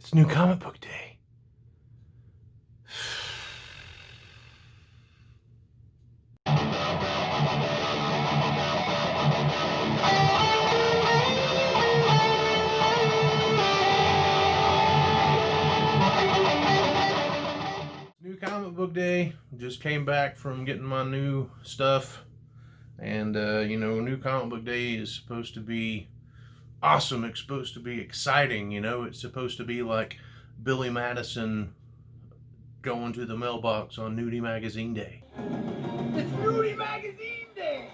It's New Comic Book Day. New Comic Book Day. Just came back from getting my new stuff. And, New Comic Book Day is supposed to be awesome. It's supposed to be exciting. It's supposed to be like Billy Madison going to the mailbox on Nudie Magazine Day. It's Nudie Magazine Day!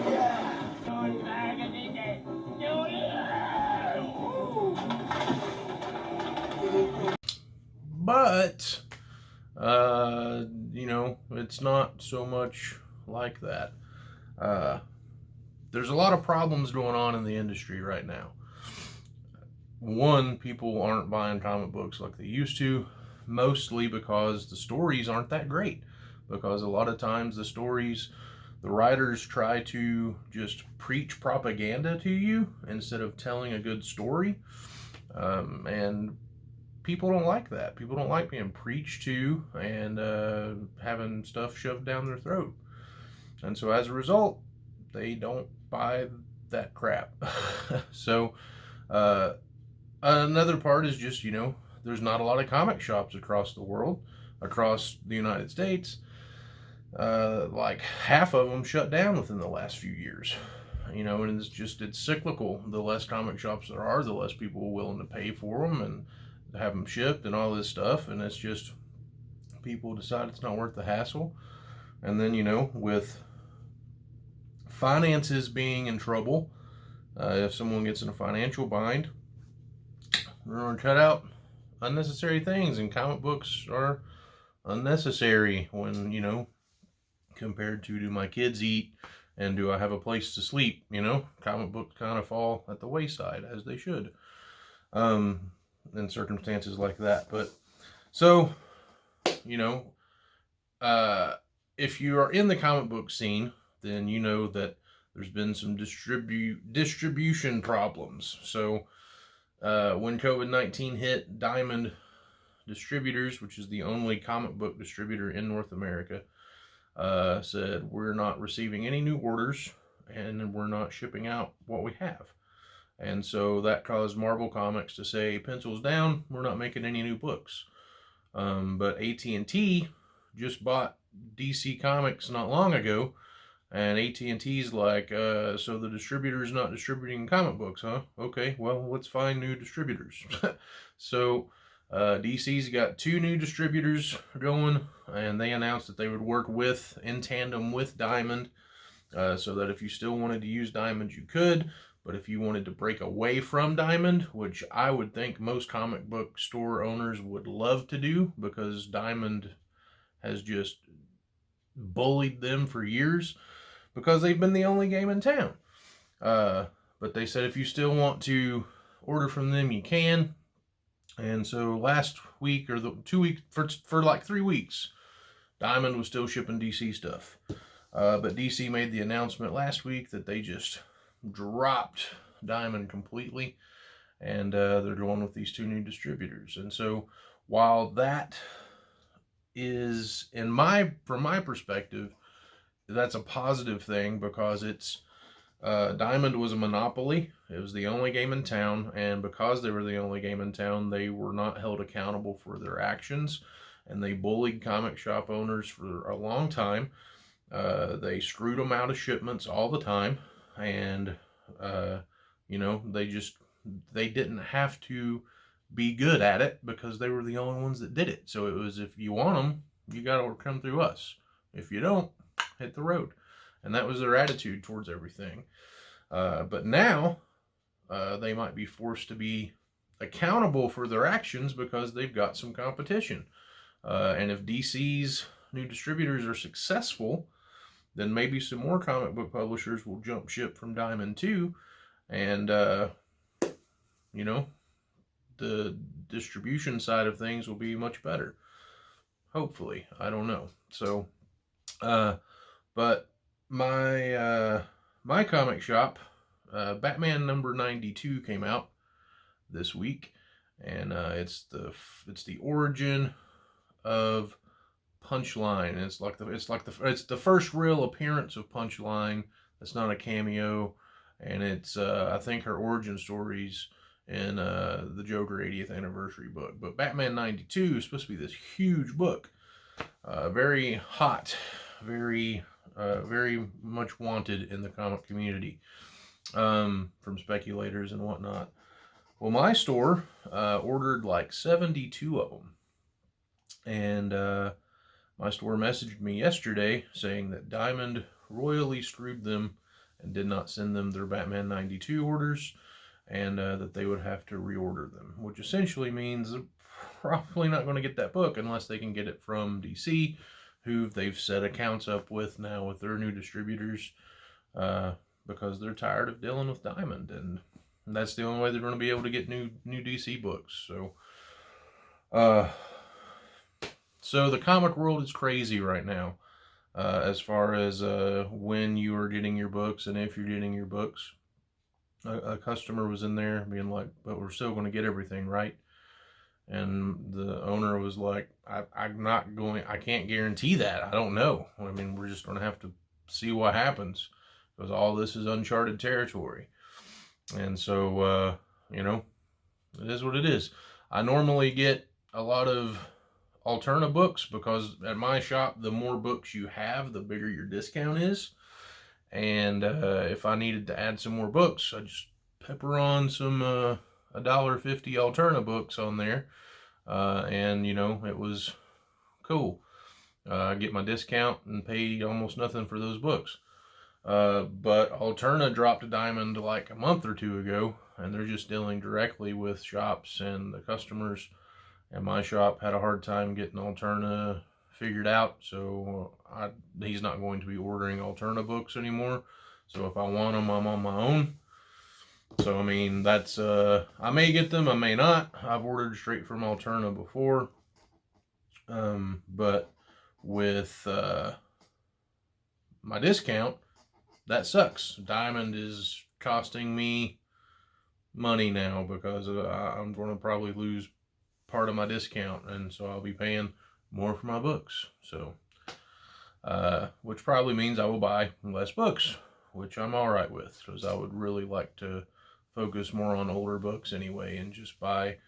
Yeah! Nudie Magazine Day! But, it's not so much like that. There's a lot of problems going on in the industry right now. One, people aren't buying comic books like they used to, mostly because the stories aren't that great. Because a lot of times the writers try to just preach propaganda to you instead of telling a good story. And people don't like that. People don't like being preached to and having stuff shoved down their throat. And so as a result, they don't buy that crap. So another part is just, there's not a lot of comic shops across the world, across the United States. Like half of them shut down within the last few years. And it's cyclical. The less comic shops there are, the less people are willing to pay for them and have them shipped and all this stuff. And it's just, people decide it's not worth the hassle. And then, with finances being in trouble, if someone gets in a financial bind, we're going to cut out unnecessary things. And comic books are unnecessary when, compared to do my kids eat and do I have a place to sleep? Comic books kind of fall at the wayside, as they should, in circumstances like that. But so, if you are in the comic book scene, then you know that there's been some distribution problems. So when COVID-19 hit, Diamond Distributors, which is the only comic book distributor in North America, said we're not receiving any new orders and we're not shipping out what we have. And so that caused Marvel Comics to say, pencils down, we're not making any new books. But AT&T just bought DC Comics not long ago, and AT&T's like, so the distributor's not distributing comic books, huh? Okay, well, let's find new distributors. So DC's got 2 new distributors going, and they announced that they would work in tandem with Diamond, so that if you still wanted to use Diamond, you could. But if you wanted to break away from Diamond, which I would think most comic book store owners would love to do, because Diamond has just bullied them for years, because they've been the only game in town. But they said if you still want to order from them, you can. And so last week, or the 2 weeks, for like 3 weeks, Diamond was still shipping DC stuff. But DC made the announcement last week that they just dropped Diamond completely, and they're going with these 2 new distributors. And so while that is, from my perspective, that's a positive thing, because it's Diamond was a monopoly. It was the only game in town, and because they were the only game in town, they were not held accountable for their actions, and they bullied comic shop owners for a long time. They screwed them out of shipments all the time, and they didn't have to be good at it, because they were the only ones that did it. So it was, if you want them, you got to come through us. If you don't, hit the road. And that was their attitude towards everything. But now they might be forced to be accountable for their actions, because they've got some competition. And if DC's new distributors are successful, then maybe some more comic book publishers will jump ship from Diamond too. And, the distribution side of things will be much better. Hopefully. I don't know. So, but my comic shop, Batman number 92 came out this week. and it's the origin of Punchline. It's the first real appearance of Punchline. That's not a cameo, and it's I think her origin stories in the Joker 80th anniversary book. But Batman 92 is supposed to be this huge book, very hot, very much wanted in the comic community, from speculators and whatnot. Well, my store ordered like 72 of them, and my store messaged me yesterday saying that Diamond royally screwed them and did not send them their Batman 92 orders, and that they would have to reorder them, which essentially means they're probably not going to get that book unless they can get it from DC, who they've set accounts up with now with their new distributors, because they're tired of dealing with Diamond, and that's the only way they're going to be able to get new DC books. So the comic world is crazy right now, as far as when you are getting your books and if you're getting your books. A customer was in there being like, "But we're still going to get everything, right?" And the owner was like, I'm not going, I can't guarantee that. I don't know. I mean, we're just going to have to see what happens, because all this is uncharted territory." And so, it is what it is. I normally get a lot of Alterna books, because at my shop, the more books you have, the bigger your discount is. And if I needed to add some more books, I just pepper on some $1.50 Alterna books on there, and it was cool. I get my discount and pay almost nothing for those books. But Alterna dropped a Diamond like a month or two ago, and they're just dealing directly with shops and the customers. And my shop had a hard time getting Alterna figured out, so he's not going to be ordering Alterna books anymore. So if I want them, I'm on my own. So I mean, that's I may get them, I may not. I've ordered straight from Alterna before, but with my discount, that sucks. Diamond is costing me money now, because I'm going to probably lose part of my discount, and so I'll be paying more for my books. So, which probably means I will buy less books, which I'm all right with, because I would really like to focus more on older books anyway, and just buy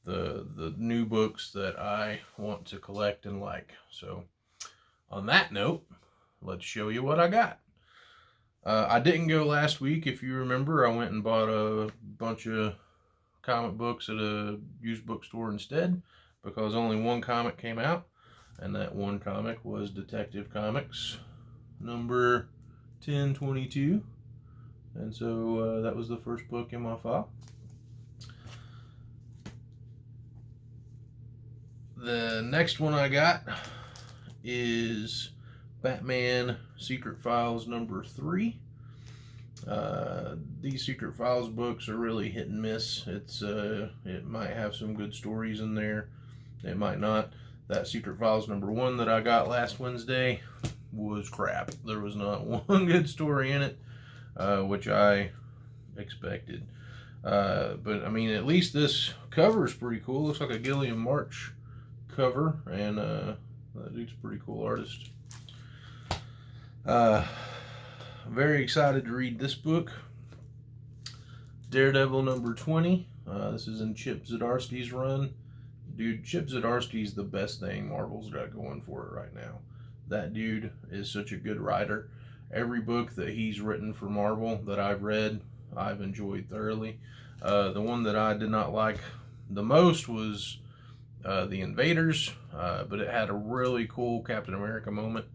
the new books that I want to collect and like. So, on that note, let's show you what I got. I didn't go last week, if you remember. I went and bought a bunch of comic books at a used bookstore instead, because only one comic came out, and that one comic was Detective Comics number 1022, and so that was the first book in my file. The next one I got is Batman Secret Files number 3. These Secret Files books are really hit and miss. It might have some good stories in there, it might not. That Secret Files number 1 that I got last Wednesday was crap. There was not one good story in it, which I expected. But I mean, at least this cover is pretty cool. Looks like a Gilliam March cover, and that dude's a pretty cool artist. Very excited to read this book. Daredevil number 20. This is in Chip Zdarsky's run. Dude, Chip Zdarsky's the best thing Marvel's got going for it right now. That dude is such a good writer. Every book that he's written for Marvel that I've read, I've enjoyed thoroughly. The one that I did not like the most was The Invaders, but it had a really cool Captain America moment.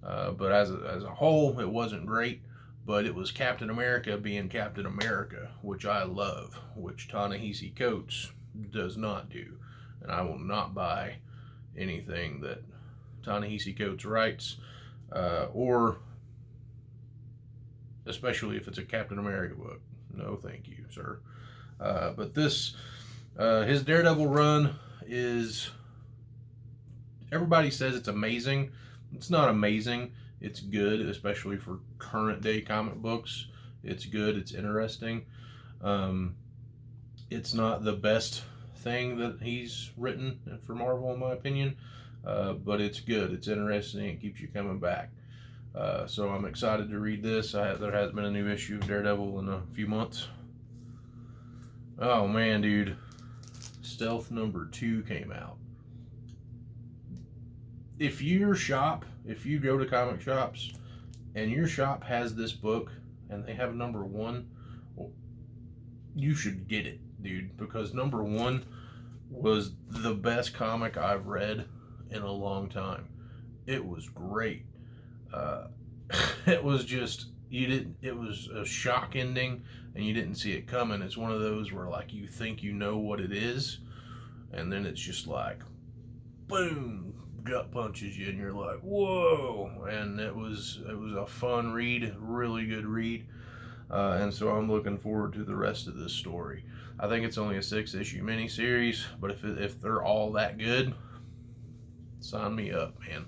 But as a whole, it wasn't great. But it was Captain America being Captain America, which I love, which Ta-Nehisi Coates does not do. And I will not buy anything that Ta-Nehisi Coates writes, or especially if it's a Captain America book. No, thank you, sir. But this, his Daredevil run is, everybody says it's amazing. It's not amazing. It's good, especially for current day comic books. It's good. It's interesting. It's not the best thing that he's written for Marvel, in my opinion. But it's good. It's interesting. It keeps you coming back. So I'm excited to read this. There hasn't been a new issue of Daredevil in a few months. Oh man, dude. Stealth number 2 came out. If you go to comic shops and your shop has this book and they have number 1, well, you should get it, dude, because number 1 was the best comic I've read in a long time. It was great. It was just, it was a shock ending and you didn't see it coming. It's one of those where like you think you know what it is and then it's just like boom, gut punches you and you're like, whoa. And it was a fun read, really good read. And so I'm looking forward to the rest of this story. I think it's only a 6-issue miniseries, but if they're all that good, sign me up, man.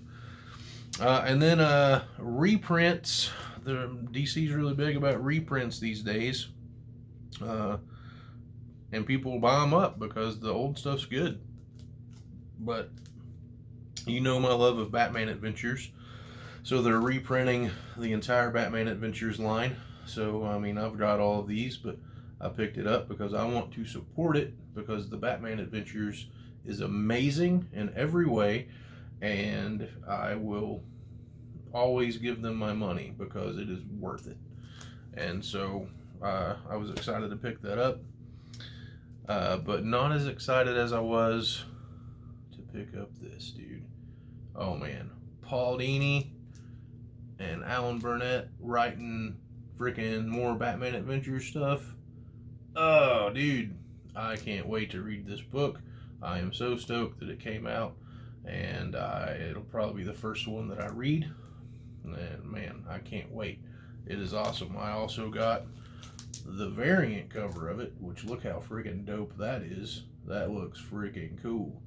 And then reprints. DC's really big about reprints these days. And people buy them up because the old stuff's good. But you know my love of Batman Adventures. So they're reprinting the entire Batman Adventures line. So, I mean, I've got all of these, but I picked it up because I want to support it because the Batman Adventures is amazing in every way. And I will always give them my money because it is worth it. And so I was excited to pick that up, but not as excited as I was to pick up this, dude. Oh man, Paul Dini and Alan Burnett writing freaking more Batman Adventures stuff. Oh, dude, I can't wait to read this book. I am so stoked that it came out. And it'll probably be the first one that I read. And man, I can't wait. It is awesome. I also got the variant cover of it, which look how freaking dope that is. That looks freaking cool.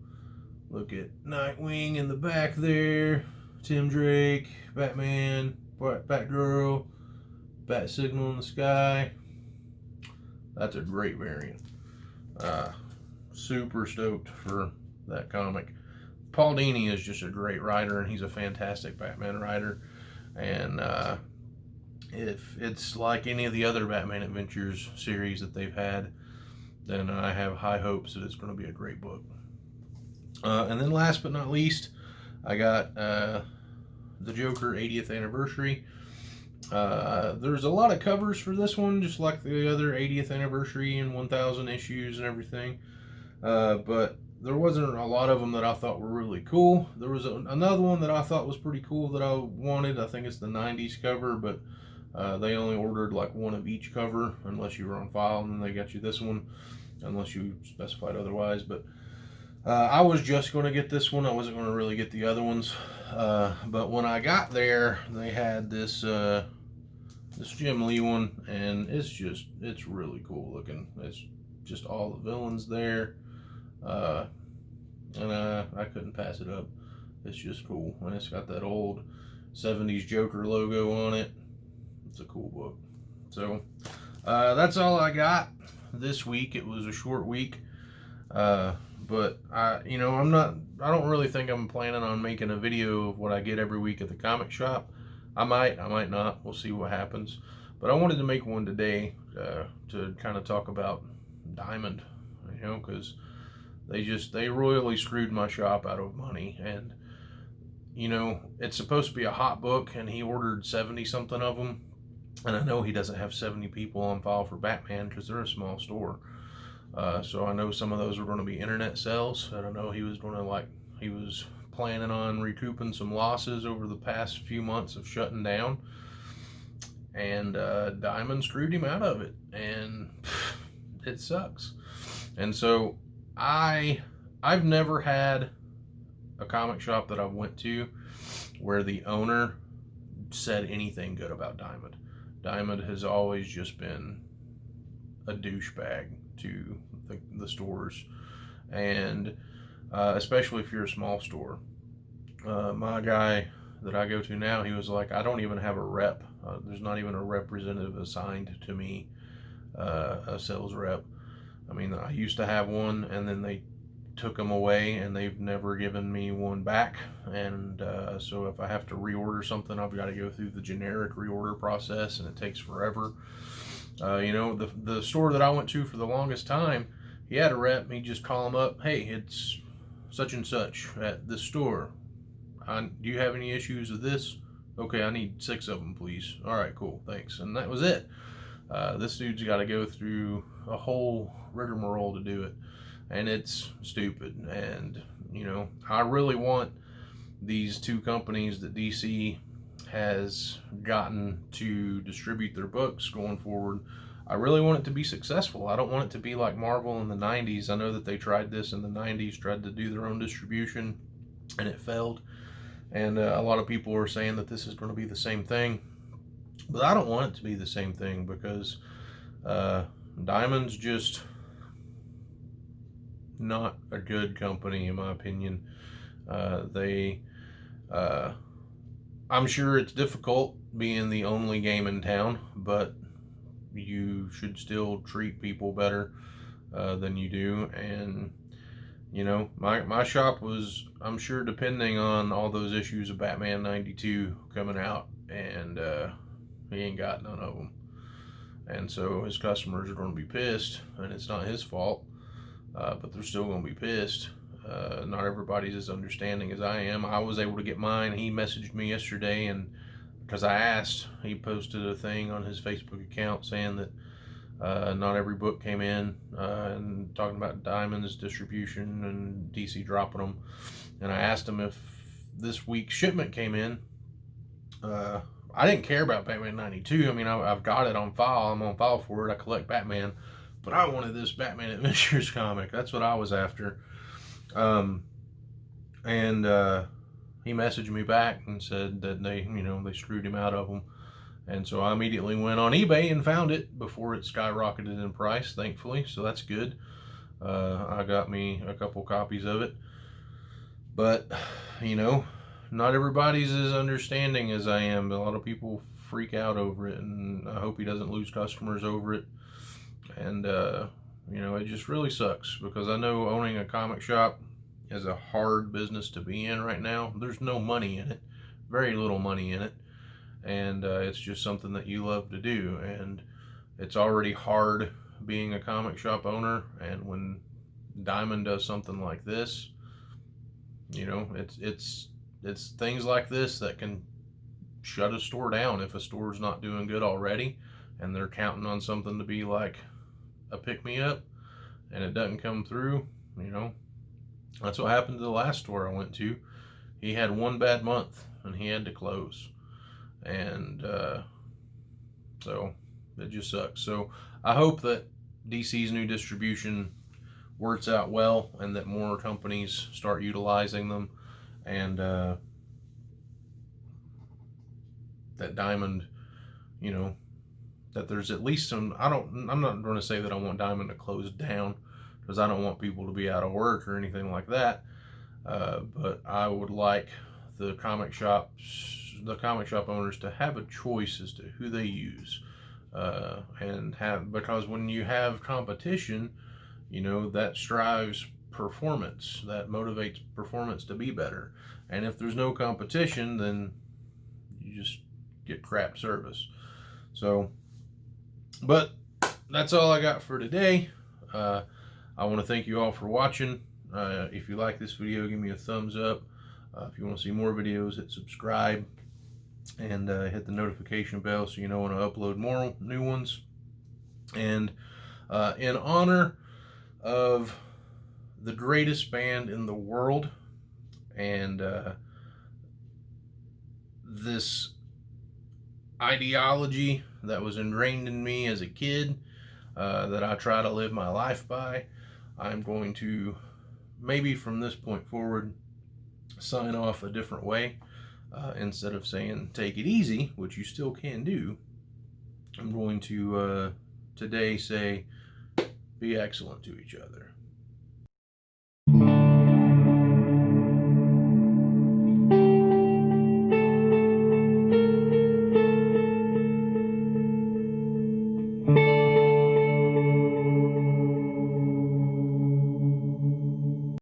Look at Nightwing in the back there, Tim Drake, Batman, Batgirl, Bat Signal in the sky. That's a great variant. Super stoked for that comic. Paul Dini is just a great writer, and he's a fantastic Batman writer. And if it's like any of the other Batman Adventures series that they've had, then I have high hopes that it's going to be a great book. And then last but not least, I got the Joker 80th anniversary. There's a lot of covers for this one, just like the other 80th anniversary and 1,000 issues and everything. But there wasn't a lot of them that I thought were really cool. There was another one that I thought was pretty cool that I wanted. I think it's the 90s cover, but they only ordered like one of each cover unless you were on file, and then they got you this one unless you specified otherwise. But I was just going to get this one. I wasn't going to really get the other ones. But when I got there, they had this Jim Lee one, and it's really cool looking. It's just all the villains there. And I couldn't pass it up. It's just cool, and it's got that old 70s Joker logo on it. It's a cool book. So that's all I got this week. It was a short week, but I don't really think I'm planning on making a video of what I get every week at the comic shop. I might not. We'll see what happens. But I wanted to make one today to kind of talk about Diamond, because they royally screwed my shop out of money. And it's supposed to be a hot book, and he ordered 70 something of them, and I know he doesn't have 70 people on file for Batman because they're a small store. So I know some of those are going to be internet sales. I don't know, he was planning on recouping some losses over the past few months of shutting down, and Diamond screwed him out of it, and it sucks. And so I've never had a comic shop that I went to where the owner said anything good about Diamond. Diamond has always just been a douchebag to the stores, and especially if you're a small store. My guy that I go to now, he was like, I don't even have a rep. There's not even a representative assigned to me, a sales rep. I mean, I used to have one, and then they took them away, and they've never given me one back. And so if I have to reorder something, I've got to go through the generic reorder process, and it takes forever. You know, the store that I went to for the longest time, he had a rep. He'd just call him up. Hey, it's such and such at this store. Do you have any issues with this? Okay, I need 6 of them, please. All right, cool, thanks. And that was it. This dude's got to go through a whole rigmarole to do it, and it's stupid. And you know, I really want these 2 companies that DC has gotten to distribute their books going forward. I really want it to be successful. I don't want it to be like Marvel in the 90s. I know that they tried this in the 90s, tried to do their own distribution, and it failed. And a lot of people are saying that this is going to be the same thing. But I don't want it to be the same thing, because Diamond's just not a good company, in my opinion. I'm sure it's difficult being the only game in town, but you should still treat people better than you do. And you know, my shop was, I'm sure, depending on all those issues of Batman 92 coming out, and he ain't got none of them. And so his customers are going to be pissed, and it's not his fault, but they're still going to be pissed. Not everybody's as understanding as I am. I was able to get mine. He messaged me yesterday, and because I asked, he posted a thing on his Facebook account saying that not every book came in, and talking about Diamond's distribution and DC dropping them. And I asked him if this week's shipment came in. I didn't care about Batman 92. I mean, I've got it on file. I'm on file for it. I collect Batman. But I wanted this Batman Adventures comic. That's what I was after. And he messaged me back and said that they screwed him out of them. And so I immediately went on eBay and found it before it skyrocketed in price, thankfully. So that's good. I got me a couple copies of it. But, you know, not everybody's as understanding as I am. A lot of people freak out over it, and I hope he doesn't lose customers over it. And, you know, it just really sucks, because I know owning a comic shop is a hard business to be in right now. There's no money in it, very little money in it. And it's just something that you love to do. And it's already hard being a comic shop owner. And when Diamond does something like this, you know, it's things like this that can shut a store down if a store's not doing good already, and they're counting on something to be like a pick-me-up, and it doesn't come through. You know, that's what happened to the last store I went to. He had one bad month, and he had to close. And so it just sucks. So I hope that DC's new distribution works out well, and that more companies start utilizing them, and that Diamond, you know, that there's at least some, I'm not going to say that I want Diamond to close down, because I don't want people to be out of work or anything like that, but I would like the comic shop owners to have a choice as to who they use, because when you have competition, you know, that strives performance, that motivates performance to be better. And if there's no competition, then you just get crap service. So, but that's all I got for today. I want to thank you all for watching. If you like this video, give me a thumbs up. If you want to see more videos, hit subscribe, and hit the notification bell so you know when I upload more new ones. And in honor of the greatest band in the world, and this ideology that was ingrained in me as a kid, that I try to live my life by, I'm going to, maybe from this point forward, sign off a different way. Instead of saying take it easy, which you still can do, I'm going to today say be excellent to each other.